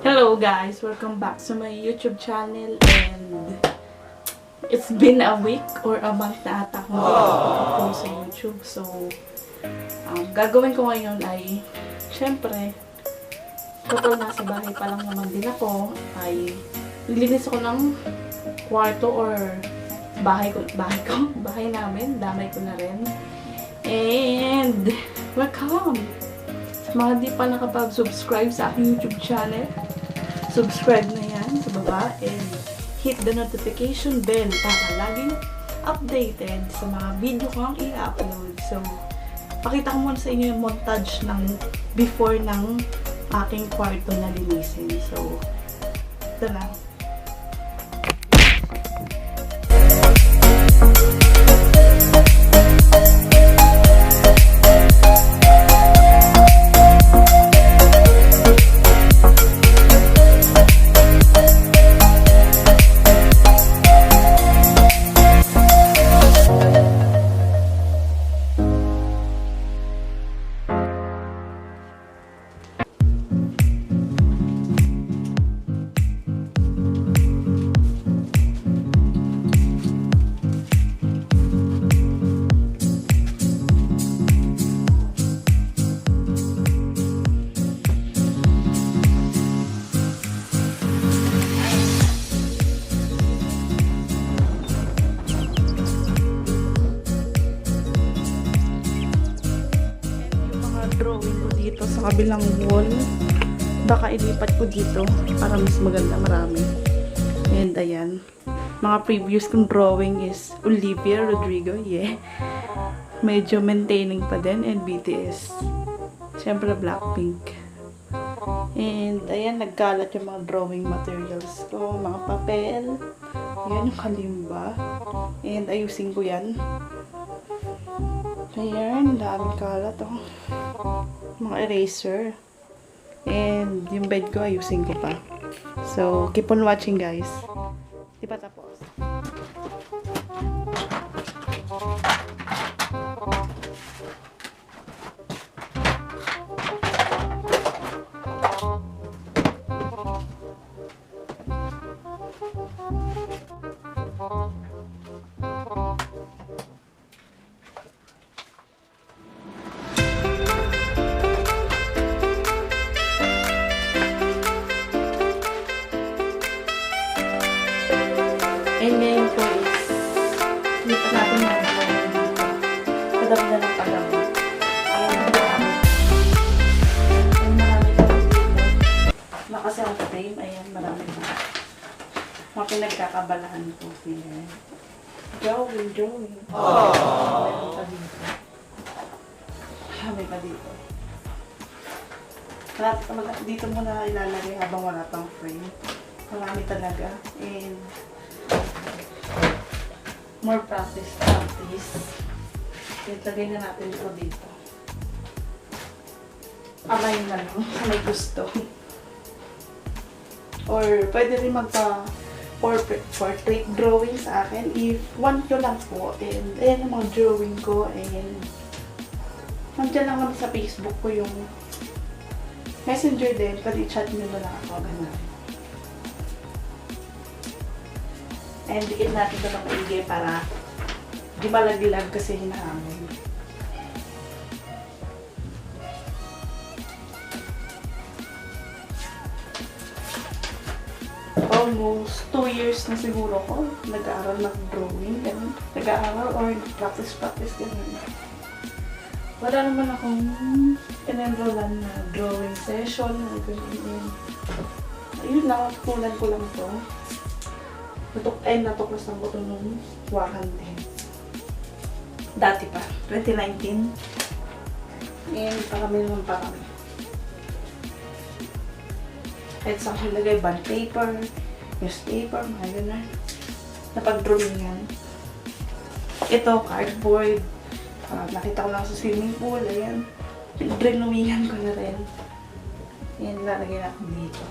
Hello guys! Welcome back to my YouTube channel and it's been a week or a month na ata akong nag-upload sa YouTube. So, gagawin ko ngayon ay syempre, kapag nasa bahay pa lang naman din ako, ay naglinis ako ng kwarto or bahay namin, damay ko na rin. And welcome! Mga di pa nakapag-subscribe sa aking YouTube channel, subscribe na yan sa baba and hit the notification bell para laging updated sa mga video ko ang i-upload. So, pakita ko muna sa inyo yung montage ng before ng aking kwarto na linisin. So, ito na. Drawing ko dito sa kabilang wall, baka ilipat ko dito para mas maganda, marami. And ayan, mga previous kong drawing is Olivia Rodrigo, yeah, medyo maintaining pa din, and BTS, syempre Blackpink. And ayan, nagkalat yung mga drawing materials ko, mga papel, yan yung kalimba, and ayusin ko yan. Ayan, daming kalat oh. Mga eraser. And yung bed ko, ayusin ko pa. So, keep on watching guys. Di pa tapos. And ngayon po is, lipat natin na padami na ng padami. And marami pa dito. Naka-self-frame. Ayan, marami pa. Mga pinagkakabalahan ko. Ayan. Drawing. Meron pa dito. May pa dito. Dito muna ilalagay habang wala pang frame. Marami talaga. And more practice. Lagay na natin ito dito. Amay na lang. May gusto. Or pwede rin portrait drawing sa akin. If want nyo lang po. And ayan yung mga drawing ko. And nandiyan lang kami sa Facebook ko yung messenger din. Pwede chat nyo na lang ako. Ganun. And dikit natin ito ng maigi para di malaglag kasi hinahangin. Almost 2 years na siguro ko nag-aaral ng drawing. Nag-aaral or practice ganun. Wala naman akong in-enrollan na drawing session. Ayun, nakatulan ko lang to. Natuklas ng buto nung warranty. Dati pa, 2019. And parami. Kahit saan ko lagay, bond paper, newspaper, mga yun na. Napag-drawing yan. Ito, cardboard. Nakita ko lang sa swimming pool, ayan. Drenumihan ko na rin. Yan, lalagay natin dito.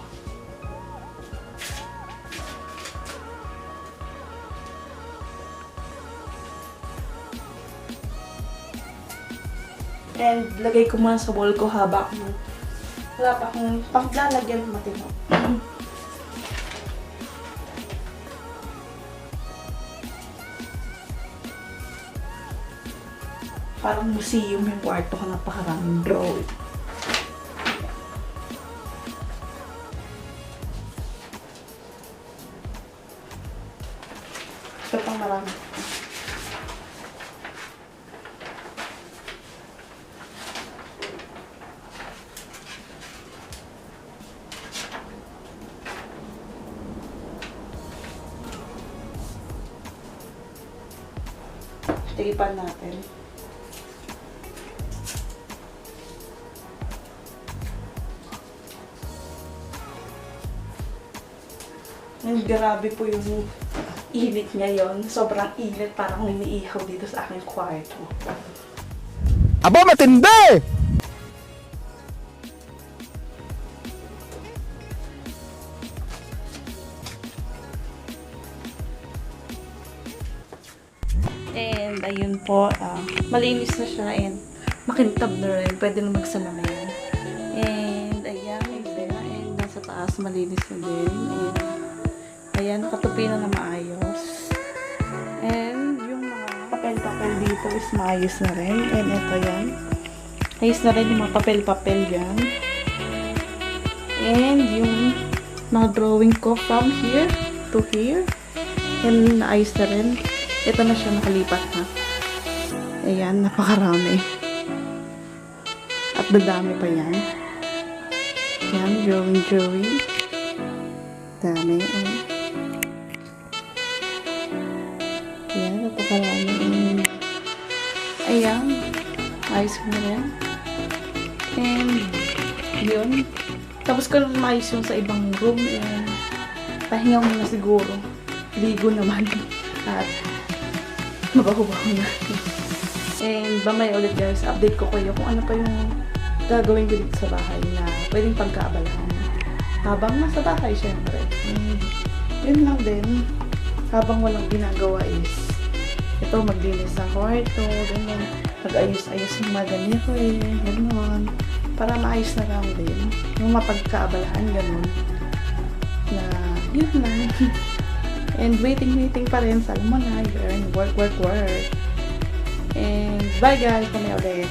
And lagay ko muna sa wall ko habang Wala pa akong panglalagyan matino. Parang museum yung kwarto ko, napakaraming drawing. Ito pang marami. Tigipan natin. And grabe po yung init ngayon. Sobrang init, parang iniihaw dito sa aking kwarto. Aba, matindi! And ayun po, malinis na siya and makintab na rin. Pwede na magsalamin. And ayan, and nasa taas malinis na din. And ayan, nakatupi na maayos. And yung mga papel-papel dito is maayos na rin. And ito yan. Ayos na rin yung mga papel-papel yan. And yung mga drawing ko from here to here. And naayos na rin. Ito na siya, nakalipat na. Ayan, napakarami. At dadami pa yan. Ayan, drawing. Dami, oh. Ayan, napakarami. Ayan, ayos ko na rin. And, yun. Tapos ko na maayos yung sa ibang room. And, pahinga muna siguro. Ligo naman. At, mabaho-baho na. And mamaya ulit guys, update ko kayo kung ano pa yung gagawin ko dito sa bahay na pwedeng pagkaabalahan. Habang nasa bahay, syempre. Yun lang din. Habang walang ginagawa is, ito, maglinis ng kwarto, ganyan. Mag-ayos-ayos ng mga ganito gano'n. Para maayos na lang din. Yung mapagkaabalahan, gano'n. Na, yun lang. And waiting pa rin. Alam mo na, work. And bye guys, kami ulit.